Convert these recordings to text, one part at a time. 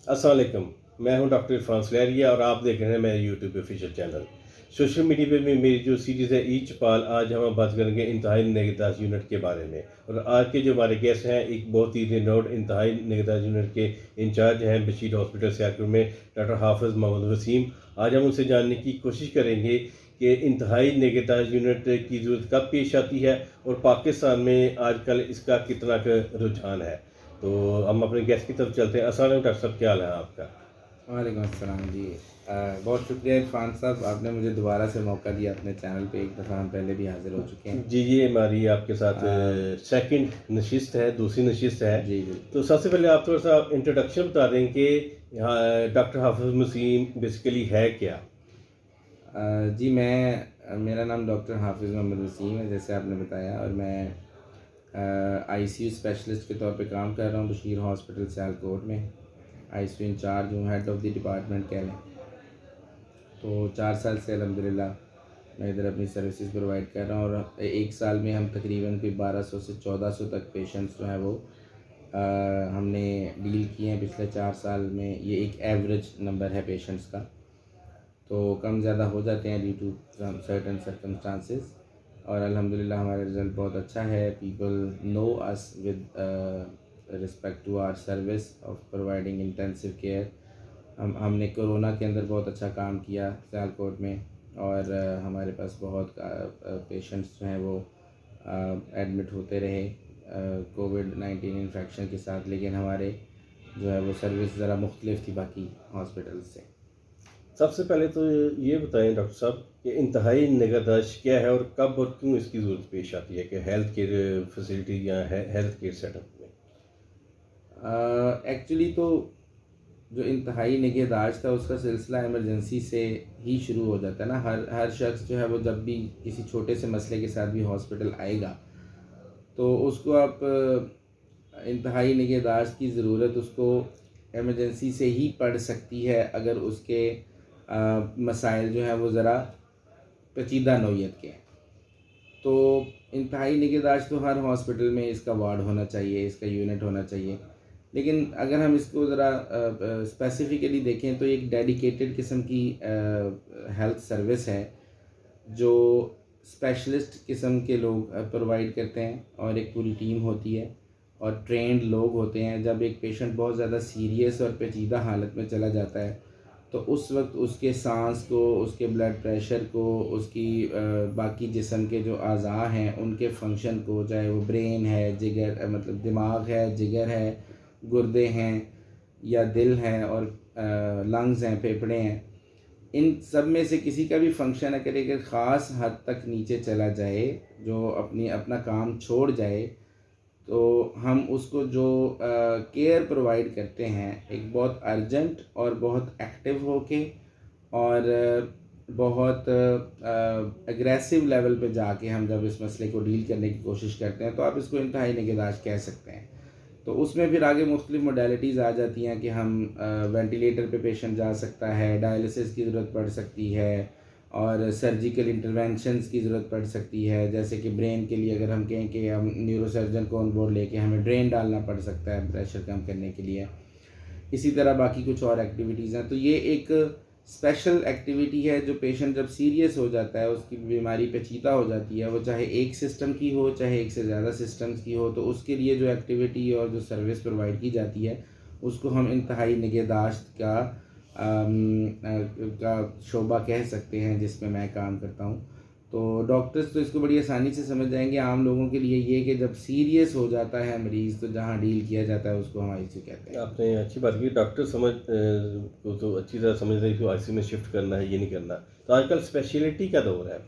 अस्सलाम वालेकुम। मैं हूं डॉक्टर इरफान सलैरिया और आप देख रहे हैं मेरे YouTube official channel. Social media पे भी मेरी जो सीरीज़ है ईच पाल, आज हम बात करेंगे इंतहाई निगहदाश्त यूनिट के बारे में। और आज के जो हमारे गेस्ट हैं, एक बहुत ही रिनोड इंतहाई निगहदाश्त यूनिट के इंचार्ज हैं बशीर हॉस्पिटल सियालकोट में, डॉक्टर हाफिज़ मोहम्मद वसीम। आज हम उनसे जानने की कोशिश करेंगे कि इंतहाई निगहदाश्त यूनिट की ज़रूरत कब पेश आती है और पाकिस्तान में आजकल इसका कितना रुझान है। तो हम अपने गेस्ट की तरफ चलते हैं। अस्सलाम वालेकुम डॉक्टर साहब, क्या हाल है आपका? वालेकुम अस्सलाम जी। बहुत शुक्रिया इरफान साहब, आपने मुझे दोबारा से मौका दिया अपने चैनल पे। एक दफ़ा हम पहले भी हाज़िर हो चुके हैं। जी, ये हमारी आपके साथ अ, सेकंड नशिस्त है, दूसरी नशिस्त है। जी बिल्कुल। तो सबसे पहले आप थोड़ा-सा इंट्रोडक्शन बता दें कि यहाँ डॉक्टर हाफ़िज़ वसीम बेसिकली है क्या? जी मेरा नाम डॉक्टर हाफिज़ मोहम्मद वसीम है, जैसे आपने बताया, और मैं आईसीयू स्पेशलिस्ट के तौर पे काम कर रहा हूँ बशीर हॉस्पिटल सियालकोट में। आईसीयू इंचार्ज हूँ, हेड ऑफ़ द डिपार्टमेंट कह लें। तो 4 साल से अल्हम्दुलिल्लाह मैं इधर अपनी सर्विसेज प्रोवाइड कर रहा हूँ, और एक साल में हम तकरीबन कोई 1200 से 1400 तक पेशेंट्स जो हैं वो हमने डील किए हैं पिछले 4 साल में। ये एक एवरेज नंबर है पेशेंट्स का, तो कम ज़्यादा हो जाते हैं ड्यू टू सर्टेन सर्कमस्टांसेस। और अल्हम्दुलिल्लाह हमारा रिज़ल्ट बहुत अच्छा है। People know us with respect to our service of providing intensive care. हमने कोरोना के अंदर बहुत अच्छा काम किया सियालकोट में, और हमारे पास बहुत पेशेंट्स जो हैं वो एडमिट होते रहे कोविड-19 इन्फेक्शन के साथ। लेकिन हमारे जो है वो सर्विस ज़रा मुख्तलिफ थी बाकी हॉस्पिटल से। सबसे पहले तो ये बताएँ डॉक्टर साहब कि इंतहाई निगहदाश्त क्या है और कब और क्यों इसकी ज़रूरत पेश आती है कि हेल्थ केयर फैसिलिटी या हेल्थ केयर सेटअप में? एक्चुअली तो जो इंतहाई निगहदाश्त है उसका सिलसिला इमरजेंसी से ही शुरू हो जाता है ना। हर हर शख्स जो है वो जब भी किसी छोटे से मसले के साथ भी हॉस्पिटल आएगा, तो उसको आप इंतहाई निगहदाश्त की ज़रूरत उसको इमरजेंसी से ही पड़ सकती है, अगर उसके मसाइल जो हैं वो ज़रा पेचीदा नौइयत के हैं। तो इंतहाई निगहदाश्त तो हर हॉस्पिटल में इसका वार्ड होना चाहिए, इसका यूनिट होना चाहिए। लेकिन अगर हम इसको ज़रा स्पेसिफ़िकली देखें, तो एक डेडिकेटेड किस्म की हेल्थ सर्विस है, जो स्पेशलिस्ट किस्म के लोग प्रोवाइड करते हैं, और एक पूरी टीम होती है और ट्रेंड लोग होते हैं। जब एक पेशेंट बहुत ज़्यादा सीरियस और पेचीदा हालत में चला जाता है, तो उस वक्त उसके सांस को, उसके ब्लड प्रेशर को, उसकी बाकी जिस्म के जो अज़ा हैं उनके फंक्शन को, चाहे वो ब्रेन है, जिगर मतलब दिमाग है, जिगर है, गुर्दे हैं, या दिल है, और लंग्स हैं, फेफड़े हैं, इन सब में से किसी का भी फंक्शन अगर एक ख़ास हद तक नीचे चला जाए, जो अपना काम छोड़ जाए, तो हम उसको जो केयर प्रोवाइड करते हैं, एक बहुत अर्जेंट और बहुत एक्टिव होके, और बहुत एग्रेसिव लेवल पे जाके हम जब इस मसले को डील करने की कोशिश करते हैं, तो आप इसको इंतहाई निगहदाश्त कह सकते हैं। तो उसमें फिर आगे मुख्तलिफ मोडेलिटीज़ आ जाती हैं कि हम वेंटिलेटर पे पेशेंट जा सकता है, डायलिसिस की ज़रूरत पड़ सकती है, और सर्जिकल इंटरवेंशंस की ज़रूरत पड़ सकती है। जैसे कि ब्रेन के लिए अगर हम कहें कि हम न्यूरोसर्जन को ऑन बोर्ड लेके हमें ड्रेन डालना पड़ सकता है प्रेशर कम करने के लिए। इसी तरह बाकी कुछ और एक्टिविटीज़ हैं। तो ये एक स्पेशल एक्टिविटी है, जो पेशेंट जब सीरियस हो जाता है, उसकी बीमारी पेचीदा हो जाती है, वो चाहे एक सिस्टम की हो, चाहे एक से ज़्यादा सिस्टम्स की हो, तो उसके लिए जो एक्टिविटी और जो सर्विस प्रोवाइड की जाती है, उसको हम इंतहाई निगहदाश्त का शोबा कह सकते हैं, जिसमें मैं काम करता हूँ। तो डॉक्टर्स तो इसको बड़ी आसानी से समझ जाएंगे। आम लोगों के लिए ये कि जब सीरियस हो जाता है मरीज़, तो जहाँ डील किया जाता है उसको हम आईसीयू कहते हैं। आपने अच्छी बात की। डॉक्टर को तो अच्छी तरह समझ रहे हैं कि आईसीयू में शिफ्ट करना है, ये नहीं करना। तो आजकल स्पेशलिटी का दौर है।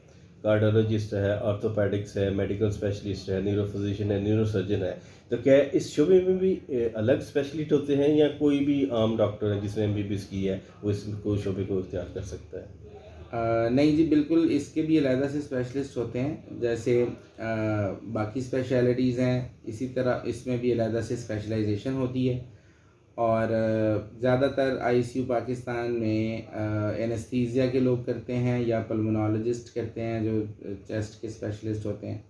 कार्डियोलॉजिस्ट है, ऑर्थोपेडिक्स है, मेडिकल स्पेशलिस्ट है, न्यूरो फिजिशियन है, न्यूरोसर्जन है। तो क्या इस शोबे में भी अलग स्पेशलिस्ट होते हैं या कोई भी आम डॉक्टर है जिसने एमबीबीएस की है वो इसको शोबे को इख्तियार कर सकता है? नहीं जी, बिल्कुल, इसके भी अलहदा से स्पेशलिस्ट होते हैं। जैसे बाकी स्पेशलिटीज़ हैं, इसी तरह इसमें भी अलहदा से स्पेशलाइजेशन होती है। और ज़्यादातर आईसीयू पाकिस्तान में एनेस्थीसिया के लोग करते हैं, या पल्मोनोलॉजिस्ट करते हैं, जो चेस्ट के स्पेशलिस्ट होते हैं।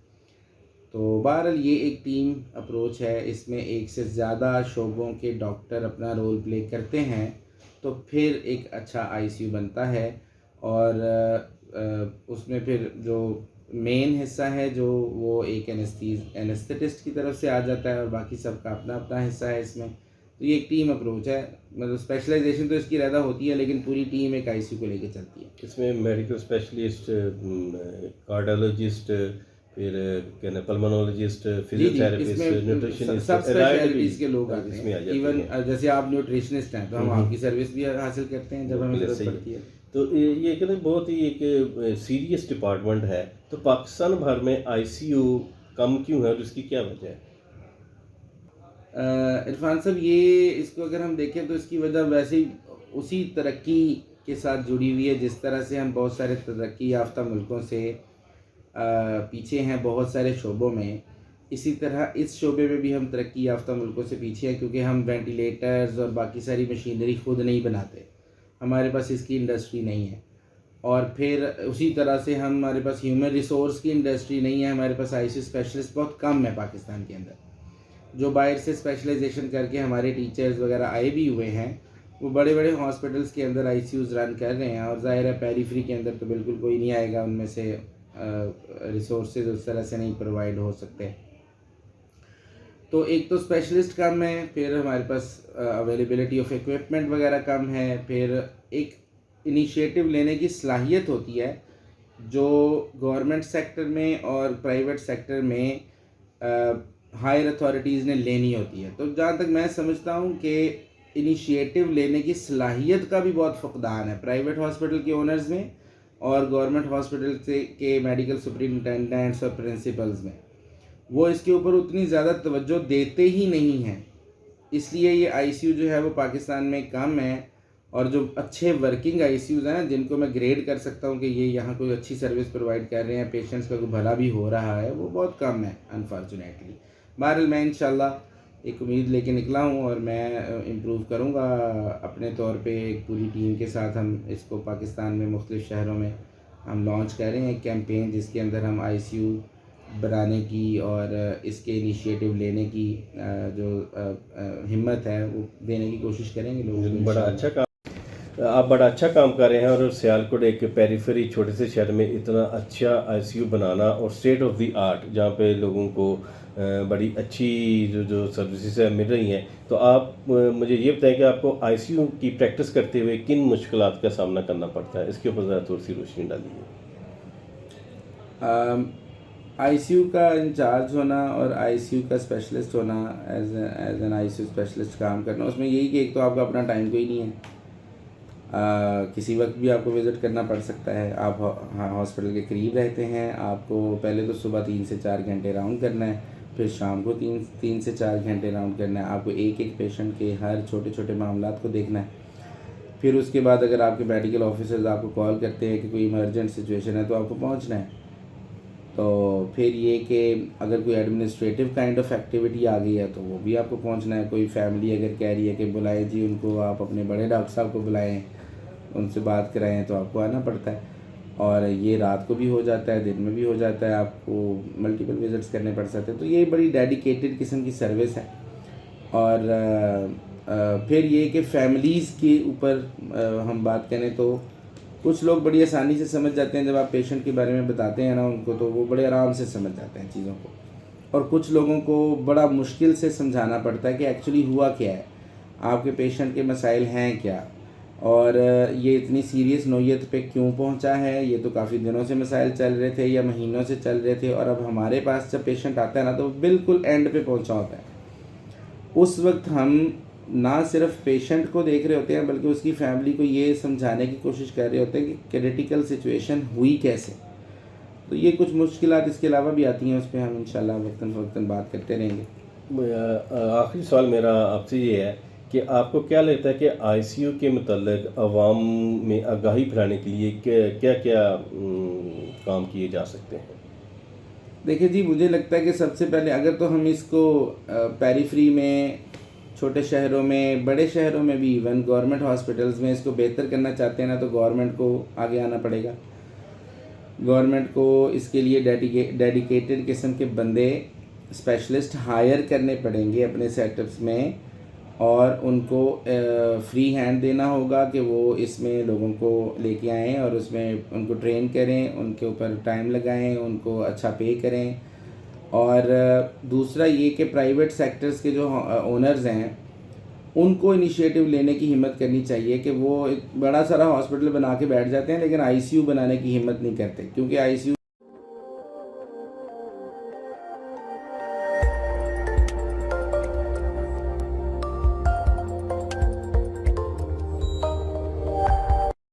तो बहरहाल ये एक टीम अप्रोच है, इसमें एक से ज़्यादा शोबों के डॉक्टर अपना रोल प्ले करते हैं तो फिर एक अच्छा आईसीयू बनता है। और उसमें फिर जो मेन हिस्सा है जो वो एक एनेस्थेटिस्ट की तरफ से आ जाता है और बाकी सबका अपना अपना हिस्सा है इसमें। तो ये एक टीम अप्रोच है, मतलब स्पेशलाइजेशन तो इसकी ज़्यादा होती है लेकिन पूरी टीम एक आईसीयू को लेके चलती है। इसमें मेडिकल स्पेशलिस्ट, कार्डियोलॉजिस्ट, फिर क्या पल्मोनोलॉजिस्ट, फिजियोथेरेपिस्ट, इसमें न्यूट्रिशनिस्ट, सब स्पेशलिटीज़ के लोग आते इसमें आ हैं। जाते इवन हैं। जैसे आप न्यूट्रिशनिस्ट हैं तो हम आपकी सर्विस भी हासिल करते हैं जब हमें बिल्कुल ज़रूरत सही है। पड़ती है। तो ये कहते हैं बहुत ही एक सीरियस डिपार्टमेंट है। तो पाकिस्तान भर में आईसीयू कम क्यों है और इसकी क्या वजह है? इरफान साहब, ये इसको अगर हम देखें तो इसकी वजह वैसे ही उसी तरक्की के साथ जुड़ी हुई है जिस तरह से हम बहुत सारे तरक्की याफ्ता मुल्कों से पीछे हैं बहुत सारे शोबों में। इसी तरह इस शोबे में भी हम तरक्की याफ्ता मुल्कों से पीछे हैं क्योंकि हम वेंटिलेटर्स और बाकी सारी मशीनरी खुद नहीं बनाते, हमारे पास इसकी इंडस्ट्री नहीं है। और फिर उसी तरह से हमारे पास ह्यूमन रिसोर्स की इंडस्ट्री नहीं है, हमारे पास आईसीयू स्पेशलिस्ट बहुत कम है पाकिस्तान के अंदर। जो बाहर से स्पेशलाइजेशन करके हमारे टीचर्स वगैरह आए भी हुए हैं वो बड़े बड़े हॉस्पिटल्स के अंदर आईसीयूज़ रन कर रहे हैं और ज़ाहिर है पेरीफ्री के अंदर तो बिल्कुल कोई नहीं आएगा, उनमें से रिसोर्सेज उस तरह से नहीं प्रोवाइड हो सकते। तो एक तो स्पेशलिस्ट कम है, फिर हमारे पास अवेलेबिलिटी ऑफ इक्विपमेंट वगैरह कम है, फिर एक इनिशिएटिव लेने की सलाहियत होती है जो गवर्नमेंट सेक्टर में और प्राइवेट सेक्टर में हायर अथॉरिटीज़ ने लेनी होती है। तो जहाँ तक मैं समझता हूँ कि इनिशिएटिव लेने की सलाहियत का भी बहुत फुकदान है प्राइवेट हॉस्पिटल के ओनर्स में और गवर्नमेंट हॉस्पिटल से के मेडिकल सुपरिटेंडेंट्स और प्रिंसिपल्स में। वो इसके ऊपर उतनी ज़्यादा तवज्जो देते ही नहीं हैं, इसलिए ये आईसीयू जो है वो पाकिस्तान में कम है। और जो अच्छे वर्किंग आईसीयूज़ हैं जिनको मैं ग्रेड कर सकता हूँ कि ये यहाँ कोई अच्छी सर्विस प्रोवाइड कर रहे हैं, पेशेंट्स का कोई भला भी हो रहा है, वो बहुत कम है अनफॉर्चुनेटली। बहरहाल मैं इंशाल्लाह एक उम्मीद लेके निकला हूँ और मैं इम्प्रूव करूँगा अपने तौर पे। एक पूरी टीम के साथ हम इसको पाकिस्तान में मुख्तलिफ़ शहरों में हम लॉन्च कर रहे हैं एक कैंपेन जिसके अंदर हम आईसीयू बनाने की और इसके इनिशिएटिव लेने की जो हिम्मत है वो देने की कोशिश करेंगे लोगों को। बड़ा अच्छा काम, आप बड़ा अच्छा काम कर रहे हैं। और सियालकोट एक पेरिफेरी छोटे से शहर में इतना अच्छा आईसीयू बनाना और स्टेट ऑफ द आर्ट जहाँ पे लोगों को बड़ी अच्छी जो सर्विसेज मिल रही हैं। तो आप मुझे ये बताएं कि आपको आईसीयू की प्रैक्टिस करते हुए किन मुश्किलात का सामना करना पड़ता है, इसके ऊपर ज़रा थोड़ी सी रोशनी डालिए। आईसीयू का इंचार्ज होना और आईसीयू का स्पेशलिस्ट होना, एज एन आईसीयू स्पेशलिस्ट काम करना, उसमें यही कि एक तो आपका अपना टाइम कोई नहीं है, किसी वक्त भी आपको विज़िट करना पड़ सकता है। आप हॉस्पिटल के करीब रहते हैं, आपको पहले तो सुबह 3 से 4 घंटे राउंड करना है, फिर शाम को 3 से 4 घंटे राउंड करना है। आपको एक एक पेशेंट के हर छोटे छोटे मामलात को देखना है। फिर उसके बाद अगर आपके मेडिकल ऑफिसर्स आपको कॉल करते हैं कि कोई इमरजेंट सिचुएशन है तो आपको पहुंचना है। तो फिर ये कि अगर कोई एडमिनिस्ट्रेटिव काइंड ऑफ एक्टिविटी आ गई है तो वो भी आपको पहुंचना है। कोई फैमिली अगर कह रही है कि बुलाएं जी उनको, आप अपने बड़े डॉक्टर साहब को बुलाएं, उनसे बात कराएं, तो आपको आना पड़ता है। और ये रात को भी हो जाता है, दिन में भी हो जाता है, आपको मल्टीपल विजिट्स करने पड़ सकते हैं। तो ये बड़ी डेडिकेटेड किस्म की सर्विस है। और फिर ये कि फैमिलीज़ के ऊपर हम बात करें तो कुछ लोग बड़ी आसानी से समझ जाते हैं, जब आप पेशेंट के बारे में बताते हैं ना उनको, तो वो बड़े आराम से समझ जाते हैं चीज़ों को। और कुछ लोगों को बड़ा मुश्किल से समझाना पड़ता है कि एक्चुअली हुआ क्या है, आपके पेशेंट के मसाइल हैं क्या, और ये इतनी सीरियस नौयत पे क्यों पहुंचा है। ये तो काफ़ी दिनों से मसाइल चल रहे थे या महीनों से चल रहे थे, और अब हमारे पास जब पेशेंट आता है ना तो बिल्कुल एंड पे पहुंचा होता है। उस वक्त हम ना सिर्फ पेशेंट को देख रहे होते हैं बल्कि उसकी फैमिली को ये समझाने की कोशिश कर रहे होते हैं कि क्रिटिकल सिचुएशन हुई कैसे। तो ये कुछ मुश्किलात इसके अलावा भी आती हैं, उस पर हम इंशाल्लाह वक्तन फ़वक्तन बात करते रहेंगे। आखिरी सवाल मेरा आपसे ये है कि आपको क्या लगता है कि आईसीयू के मतलब आवाम में आगाही फैलाने के लिए क्या क्या काम किए जा सकते हैं? देखिए जी, मुझे लगता है कि सबसे पहले अगर तो हम इसको पेरीफ्री में, छोटे शहरों में, बड़े शहरों में भी, इवन गवर्नमेंट हॉस्पिटल्स में इसको बेहतर करना चाहते हैं ना, तो गवर्नमेंट को आगे आना पड़ेगा। गवर्नमेंट को इसके लिए डेडिकेटेड किस्म के बंदे स्पेशलिस्ट हायर करने पड़ेंगे अपने सेटअप्स में, और उनको फ्री हैंड देना होगा कि वो इसमें लोगों को लेके आएँ और उसमें उनको ट्रेन करें, उनके ऊपर टाइम लगाएं, उनको अच्छा पे करें। और दूसरा ये कि प्राइवेट सेक्टर्स के जो ओनर्स हैं उनको इनिशिएटिव लेने की हिम्मत करनी चाहिए कि वो एक बड़ा सारा हॉस्पिटल बना के बैठ जाते हैं लेकिन आईसीयू बनाने की हिम्मत नहीं करते, क्योंकि आईसीयू